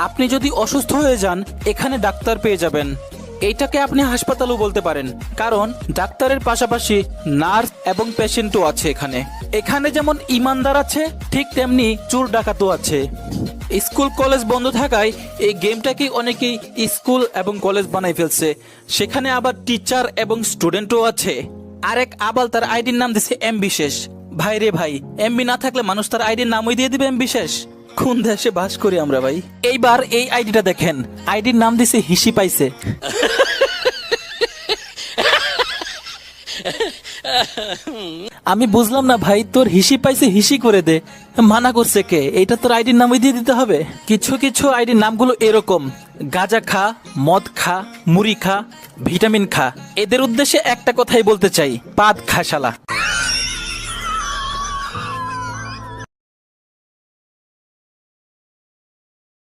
আপনি যদি অসুস্থ হয়ে যান এখানে ডাক্তার পেয়ে যাবেন। এইটাকে আপনি হাসপাতালও বলতে পারেন, কারণ ডাক্তারের পাশাপাশি নার্স এবং পেশেন্টও আছে এখানে। এখানে যেমন ইমানদার আছে, ঠিক তেমনি চোর ডাকাতও আছে। স্কুল কলেজ বন্ধ থাকায় এই গেমটাকে অনেকেই স্কুল এবং কলেজ বানাই ফেলছে। সেখানে আবার টিচার এবং স্টুডেন্টও আছে। আরেক আবাল তার আইডির নাম দিছে এম বিশেষ। ভাই রে ভাই, এমবি না থাকলে মানুষ তার আইডির নামই দিয়ে দিবে এম বিশেষ। কোন দেশে বাস করি আমরা ভাই। এইবার এই আইডিটা দেখেন, আইডির নাম দিছে হিসি পাইছে। আমি বুঝলাম না ভাই, তোর হিসি পাইছে হিসি করে দে, মানা করছে কে? এইটা তোর আইডির নামই দিয়ে দিতে হবে? কিছু কিছু আইডির নামগুলো এরকম: গাঁজা খা, মদ খা, মুড়ি খা, ভিটামিন খা। এদের উদ্দেশ্যে একটা কথাই বলতে চাই, পাদ খা শালা।